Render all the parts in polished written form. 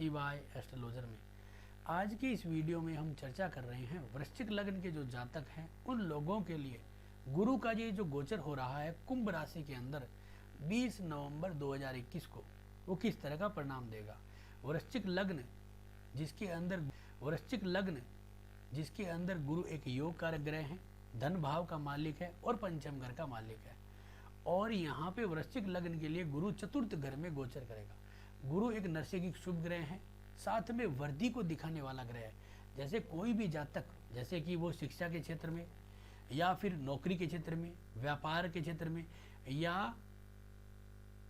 शिवाय एस्ट्रोलॉजर में। आज की इस वीडियो में हम चर्चा कर रहे हैं वृश्चिक लग्न के जो जातक हैं उन लोगों के लिए गुरु का ये जो गोचर हो रहा है कुंभ राशि के अंदर 20 नवंबर 2021 को, वो किस तरह का परिणाम देगा। वृश्चिक लग्न जिसके अंदर गुरु एक योग कारक ग्रह है, धन भाव का मालिक है और पंचम घर का मालिक है। और यहाँ पे वृश्चिक लग्न के लिए गुरु चतुर्थ घर में गोचर करेगा। गुरु एक नैसर्गिक शुभ ग्रह है, साथ में वृद्धि को दिखाने वाला ग्रह है। जैसे कोई भी जातक, जैसे कि वो शिक्षा के क्षेत्र में या फिर नौकरी के क्षेत्र में, व्यापार के क्षेत्र में या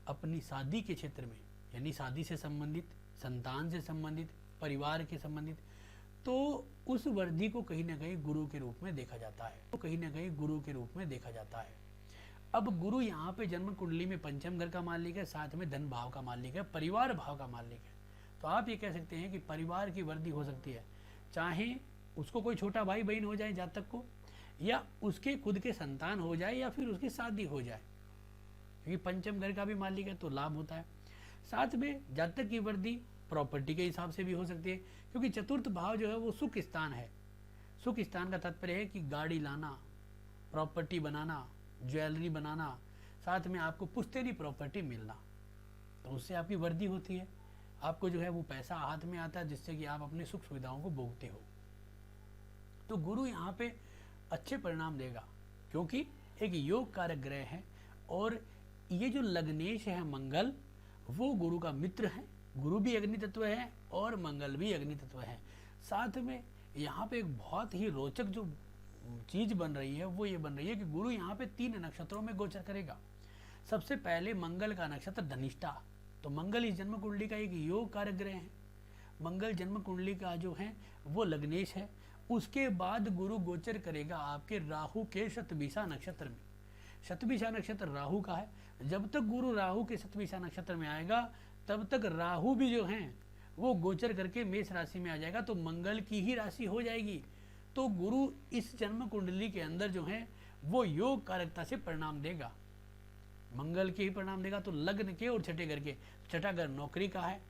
अपनी शादी के क्षेत्र में, यानी शादी से संबंधित, संतान से संबंधित, परिवार के संबंधित, तो उस वृद्धि को कहीं ना कहीं गुरु के रूप में देखा जाता है। अब गुरु यहाँ पे जन्म कुंडली में पंचम घर का मालिक है, साथ में धन भाव का मालिक है, परिवार भाव का मालिक है। तो आप ये कह सकते हैं कि परिवार की वृद्धि हो सकती है, चाहे उसको कोई छोटा भाई बहन हो जाए जातक को, या उसके खुद के संतान हो जाए, या फिर उसकी शादी हो जाए, क्योंकि पंचम घर का भी मालिक है तो लाभ होता है। साथ में जातक की वृद्धि प्रॉपर्टी के हिसाब से भी हो सकती है, क्योंकि चतुर्थ भाव जो है वो सुख स्थान है। सुख स्थान का तात्पर्य है कि गाड़ी लाना, प्रॉपर्टी बनाना, ज्वेलरी बनाना, साथ में आपको पुश्तैनी प्रॉपर्टी मिलना, तो उससे आपकी वृद्धि होती है। आपको जो है वो पैसा हाथ में आता है, जिससे कि आप अपनी सुख सुविधाओं को भोगते हो। तो गुरु यहाँ पे अच्छे परिणाम देगा, क्योंकि एक योग कारक ग्रह है और ये जो लग्नेश है मंगल, वो गुरु का मित्र है। गुरु भी अग्नि तत्व है और मंगल भी अग्नि तत्व है। साथ में यहाँ पे एक बहुत ही रोचक जो चीज बन रही है वो ये बन रही है कि गुरु यहाँ पे 3 नक्षत्रों में गोचर करेगा। सबसे पहले मंगल का नक्षत्र धनिष्ठा, तो मंगल इस जन्म कुंडली का एक योग कारक ग्रह है। मंगल जन्म कुंडली का जो है वो लग्नेश है। उसके बाद गुरु गोचर करेगा आपके राहु के शतभिषा नक्षत्र में। शतभिषा नक्षत्र राहु का है। जब तक गुरु राहु के शतभिषा नक्षत्र में आएगा तब तक राहु भी जो है वो गोचर करके मेष राशि में आ जाएगा, तो मंगल की ही राशि हो जाएगी। तो गुरु इस जन्म कुंडली के अंदर जो है वो योग कारकता से परिणाम देगा, मंगल के ही परिणाम देगा। तो लग्न के और छठे घर के, छठा घर नौकरी का है,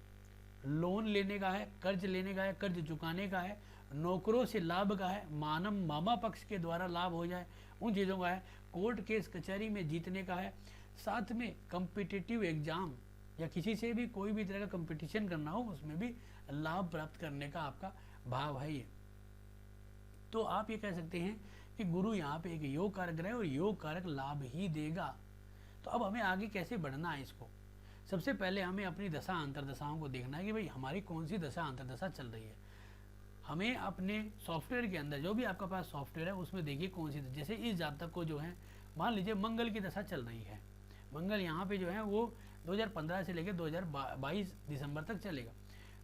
लोन लेने का है, कर्ज लेने का है, कर्ज चुकाने का है, नौकरों से लाभ का है, मामा पक्ष के द्वारा लाभ हो जाए उन चीज़ों का है, कोर्ट केस कचहरी में जीतने का है, साथ में कम्पिटिटिव एग्जाम या किसी से भी कोई भी तरह का कंपटीशन करना हो उसमें भी लाभ प्राप्त करने का आपका भाव है ये। तो आप ये कह सकते हैं कि गुरु यहाँ पे एक योग कारक ग्रह और योग कारक लाभ ही देगा। तो अब हमें आगे कैसे बढ़ना है इसको, सबसे पहले हमें अपनी दशा अंतरदशाओं को देखना है कि भाई हमारी कौन सी दशा अंतरदशा चल रही है। हमें अपने सॉफ्टवेयर के अंदर, जो भी आपका पास सॉफ्टवेयर है उसमें देखिए कौन सी, जैसे इस जातक को जो है मान लीजिए मंगल की दशा चल रही है। मंगल यहाँ पे जो है वो 2015 से लेकर 2022 दिसंबर तक चलेगा।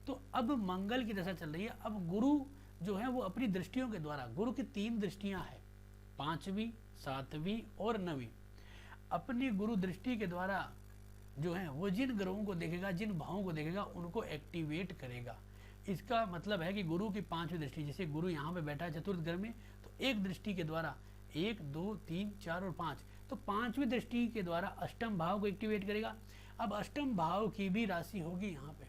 तो अब मंगल की दशा चल रही है। अब गुरु जो है वो अपनी दृष्टियों के द्वारा, गुरु की 3 दृष्टियां हैं, 5वीं, 7वीं और 9वीं। अपनी गुरु दृष्टि के द्वारा जो है वो जिन ग्रहों को देखेगा, जिन भावों को देखेगा उनको एक्टिवेट करेगा। इसका मतलब है कि गुरु की 5वीं दृष्टि, जैसे गुरु यहाँ पे बैठा है चतुर्थ घर में, तो एक दृष्टि के द्वारा 1, 2, 3, 4 और 5, तो 5वीं दृष्टि के द्वारा अष्टम भाव को एक्टिवेट करेगा। अब अष्टम भाव की भी राशि होगी यहाँ पे,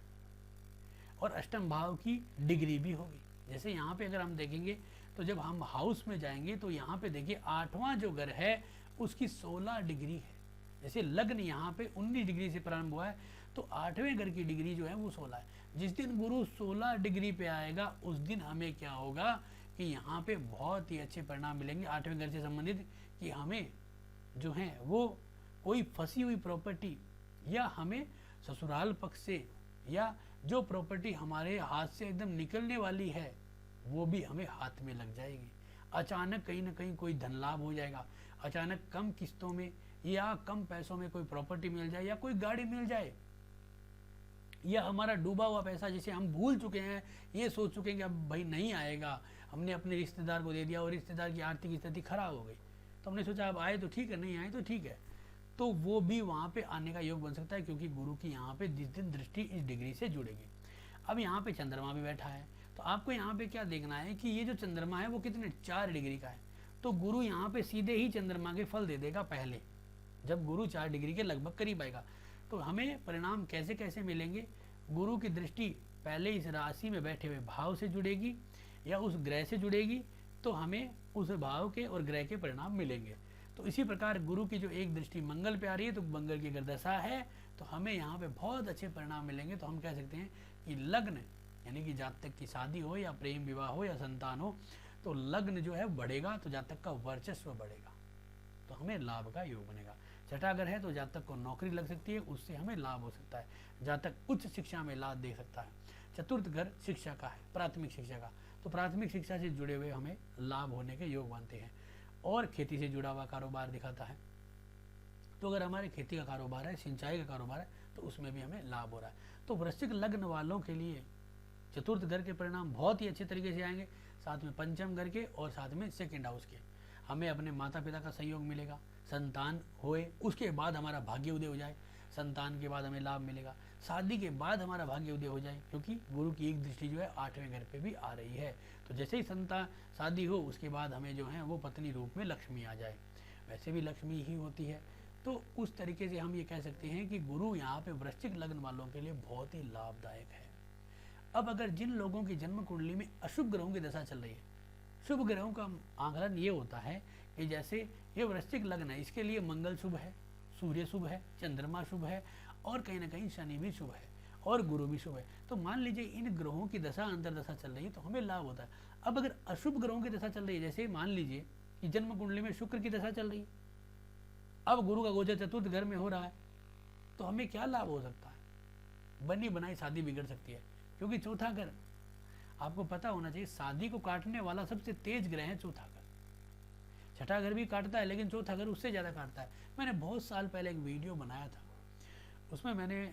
और अष्टम भाव की डिग्री भी होगी। जैसे यहाँ पे अगर हम देखेंगे तो जब हम हाउस में जाएंगे तो यहाँ पे देखिए 8वां जो घर है उसकी 16 डिग्री है। जैसे लग्न यहाँ पे 19 डिग्री से प्रारंभ हुआ है, तो 8वें घर की डिग्री जो है वो 16 है। जिस दिन गुरु 16 डिग्री पे आएगा उस दिन हमें क्या होगा कि यहाँ पे बहुत ही अच्छे परिणाम मिलेंगे 8वें घर से संबंधित, कि हमें जो है वो कोई फंसी हुई प्रॉपर्टी, या हमें ससुराल पक्ष से, या जो प्रॉपर्टी हमारे हाथ से एकदम निकलने वाली है वो भी हमें हाथ में लग जाएगी। अचानक कहीं ना कहीं कोई धन लाभ हो जाएगा, अचानक कम किस्तों में या कम पैसों में कोई प्रॉपर्टी मिल जाए, या कोई गाड़ी मिल जाए, या हमारा डूबा हुआ पैसा जिसे हम भूल चुके हैं, ये सोच चुके हैं कि अब भाई नहीं आएगा, हमने अपने रिश्तेदार को दे दिया और रिश्तेदार की आर्थिक स्थिति खराब हो गई, तो हमने सोचा अब आए तो ठीक है, नहीं आए तो ठीक है, तो वो भी वहाँ पे आने का योग बन सकता है, क्योंकि गुरु की यहाँ पे जिस दिन दृष्टि इस डिग्री से जुड़ेगी। अब यहाँ पे चंद्रमा भी बैठा है, तो आपको यहाँ पे क्या देखना है कि ये जो चंद्रमा है वो कितने 4 डिग्री का है। तो गुरु यहाँ पे सीधे ही चंद्रमा के फल दे देगा पहले, जब गुरु 4 डिग्री के लगभग करीब आएगा। तो हमें परिणाम कैसे कैसे मिलेंगे, गुरु की दृष्टि पहले इस राशि में बैठे हुए भाव से जुड़ेगी या उस ग्रह से जुड़ेगी, तो हमें उस भाव के और ग्रह के परिणाम मिलेंगे। तो इसी प्रकार गुरु की जो एक दृष्टि मंगल पे आ रही है, तो मंगल की अगर दशा है तो हमें यहाँ पे बहुत अच्छे परिणाम मिलेंगे। तो हम कह सकते हैं कि लग्न यानी कि जातक की शादी हो या प्रेम विवाह हो या संतान हो, तो लग्न जो है बढ़ेगा तो जातक का वर्चस्व बढ़ेगा, तो हमें लाभ का योग बनेगा। छठा अगर है तो जातक को नौकरी लग सकती है, उससे हमें लाभ हो सकता है, जातक उच्च शिक्षा में लाभ दे सकता है। चतुर्थ घर शिक्षा का है, प्राथमिक शिक्षा का, तो प्राथमिक शिक्षा से जुड़े हुए हमें लाभ होने के योग बनते हैं। और खेती से जुड़ा हुआ कारोबार दिखाता है, तो अगर हमारे खेती का कारोबार है, सिंचाई का कारोबार है, तो उसमें भी हमें लाभ हो रहा है। तो वृश्चिक लग्न वालों के लिए चतुर्थ घर के परिणाम बहुत ही अच्छे तरीके से आएंगे, साथ में पंचम घर के और साथ में सेकेंड हाउस के। हमें अपने माता पिता का सहयोग मिलेगा, संतान होए उसके बाद हमारा भाग्य उदय हो जाए, संतान के बाद हमें लाभ मिलेगा, शादी के बाद हमारा भाग्य उदय हो जाए, क्योंकि गुरु की एक दृष्टि जो है 8वें घर पे भी आ रही है। तो जैसे ही संतान शादी हो उसके बाद हमें जो है वो पत्नी रूप में लक्ष्मी आ जाए, वैसे भी लक्ष्मी ही होती है। तो उस तरीके से हम ये कह सकते हैं कि गुरु यहाँ पे वृश्चिक लग्न वालों के लिए बहुत ही लाभदायक है। अब अगर जिन लोगों की जन्म कुंडली में अशुभ ग्रहों की दशा चल रही है, शुभ ग्रहों का आंकलन ये होता है कि जैसे ये वृश्चिक लग्न है, इसके लिए मंगल शुभ है, सूर्य शुभ है, चंद्रमा शुभ है और कहीं ना कहीं शनि भी शुभ है और गुरु भी शुभ है। तो मान लीजिए इन ग्रहों की दशा अंतरदशा चल रही है तो हमें लाभ होता है। अब अगर अशुभ ग्रहों की दशा चल रही है, जैसे मान लीजिए कि जन्म कुंडली में शुक्र की दशा चल रही है, अब गुरु का गोचर चतुर्थ घर में हो रहा है, तो हमें क्या लाभ हो सकता है? बनी बनाई शादी बिगड़ सकती है, क्योंकि चौथा घर आपको पता होना चाहिए शादी को काटने वाला सबसे तेज ग्रह है चौथा घर। छठा घर भी काटता है लेकिन चौथा घर उससे ज़्यादा काटता है। मैंने बहुत साल पहले एक वीडियो बनाया था, उसमें मैंने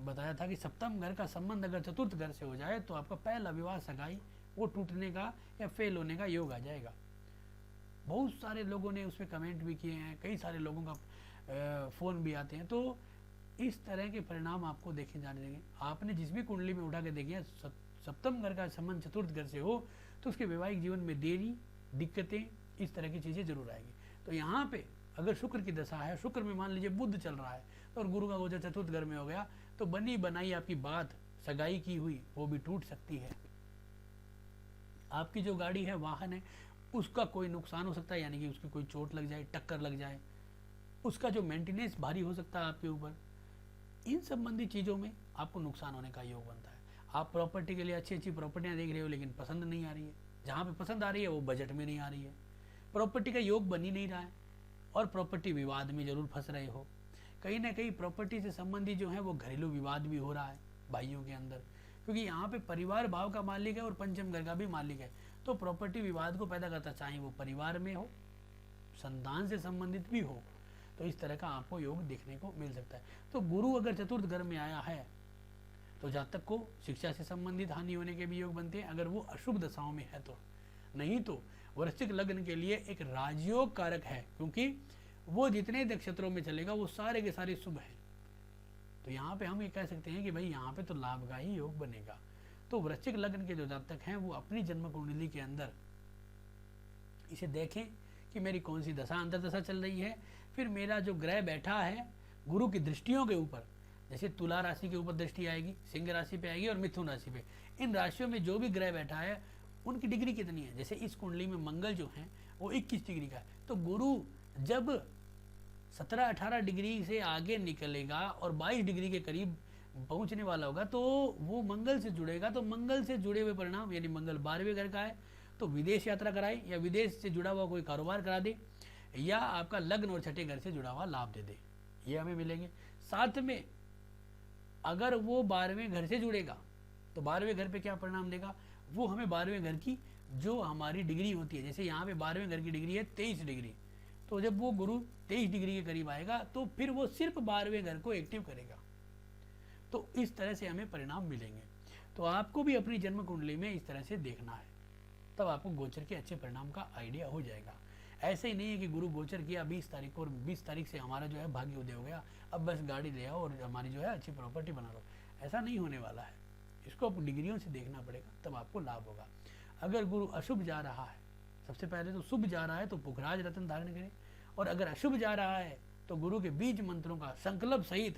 बताया था कि सप्तम घर का संबंध अगर चतुर्थ घर से हो जाए तो आपका पहला विवाह सगाई वो टूटने का या फेल होने का योग आ जाएगा। बहुत सारे लोगों ने उस पर कमेंट भी किए हैं, कई सारे लोगों का फ़ोन भी आते हैं। तो इस तरह के परिणाम आपको देखे जाने देंगे। आपने जिस भी कुंडली में उठा के देखिए सप्तम घर का संबंध चतुर्थ घर से हो तो उसके वैवाहिक जीवन में देरी, दिक्कतें, इस तरह की चीज़ें जरूर आएगी। तो यहाँ पे अगर शुक्र की दशा है, शुक्र में मान लीजिए बुध चल रहा है और गुरु का गोचर चतुर्थ घर में हो गया, तो बनी बनाई आपकी बात सगाई की हुई वो भी टूट सकती है। आपकी जो गाड़ी है, वाहन है, उसका कोई नुकसान हो सकता है, यानी कि उसकी कोई चोट लग जाए, टक्कर लग जाए, उसका जो मेंटेनेंस भारी हो सकता है आपके ऊपर। इन संबंधी चीज़ों में आपको नुकसान होने का योग बनता है। आप प्रॉपर्टी के लिए अच्छी अच्छी प्रॉपर्टियाँ देख रहे हो लेकिन पसंद नहीं आ रही है, जहाँ पे पसंद आ रही है वो बजट में नहीं आ रही है, प्रॉपर्टी का योग बन ही नहीं रहा है और प्रॉपर्टी विवाद में जरूर फंस रहे हो। कहीं ना कहीं प्रॉपर्टी से संबंधी जो है वो घरेलू विवाद भी हो रहा है भाइयों के अंदर, क्योंकि यहाँ पे परिवार भाव का मालिक है और पंचम घर का भी मालिक है, तो प्रॉपर्टी विवाद को पैदा करता, चाहे वो परिवार में हो, संतान से संबंधित भी हो। तो इस तरह का आपको योग देखने को मिल सकता है। तो गुरु अगर चतुर्थ घर में आया है तो जातक को शिक्षा से संबंधित हानि होने के भी योग बनते हैं, अगर वो अशुभ दशाओं में है तो। नहीं तो वृश्चिक लग्न के लिए एक राजयोग कारक है, क्योंकि वो जितने नक्षत्रों में चलेगा वो सारे के सारे शुभ हैं। तो यहाँ पे हम ये कह सकते हैं कि भाई यहाँ पे तो लाभ का ही योग बनेगा। तो वृश्चिक लग्न के जो जातक हैं वो अपनी जन्म कुंडली के अंदर इसे देखें कि मेरी कौन सी दशा अंतरदशा चल रही है, फिर मेरा जो ग्रह बैठा है गुरु की दृष्टियों के ऊपर, जैसे तुला राशि के ऊपर दृष्टि आएगी, सिंह राशि पे आएगी और मिथुन राशि पे, इन राशियों में जो भी ग्रह बैठा है उनकी डिग्री कितनी है। जैसे इस कुंडली में मंगल जो है वो 21 डिग्री का है, तो गुरु जब 17-18 डिग्री से आगे निकलेगा और 22 डिग्री के करीब पहुंचने वाला होगा तो वो मंगल से जुड़ेगा, तो मंगल से जुड़े हुए परिणाम, यानी मंगल 12वें घर का है तो विदेश यात्रा कराए या विदेश से जुड़ा हुआ कोई कारोबार करा दे या आपका लग्न और छठे घर से जुड़ा हुआ लाभ दे दे, ये हमें मिलेंगे। साथ में अगर वो 12वें घर से जुड़ेगा तो 12वें घर पे क्या परिणाम देगा, वो हमें 12वें घर की जो हमारी डिग्री होती है, जैसे यहाँ पे 12वें घर की डिग्री है 23 डिग्री, तो जब वो गुरु 23 डिग्री के करीब आएगा तो फिर वो सिर्फ 12वें घर को एक्टिव करेगा। तो इस तरह से हमें परिणाम मिलेंगे। तो आपको भी अपनी जन्म कुंडली में इस तरह से देखना है, तब आपको गोचर के अच्छे परिणाम का आइडिया हो जाएगा। ऐसे ही नहीं है कि गुरु गोचर किया 20 तारीख को और 20 तारीख से हमारा जो है भाग्य उदय हो गया, अब बस गाड़ी ले आओ और हमारी जो है अच्छी प्रॉपर्टी बना लो, ऐसा नहीं होने वाला है। इसको आप डिग्रियों से देखना पड़ेगा, तब आपको लाभ होगा। अगर गुरु अशुभ जा रहा है, सबसे पहले तो शुभ जा रहा है तो पुखराज रत्न धारण करें, और अगर अशुभ जा रहा है तो गुरु के बीज मंत्रों का संकल्प सहित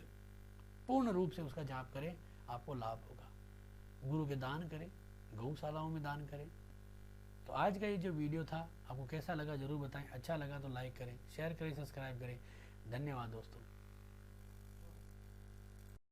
पूर्ण रूप से उसका जाप करें, आपको लाभ होगा। गुरु के दान करें, गौशालाओं में दान करें। तो आज का ये जो वीडियो था आपको कैसा लगा ज़रूर बताएं। अच्छा लगा तो लाइक करें, शेयर करें, सब्सक्राइब करें। धन्यवाद दोस्तों।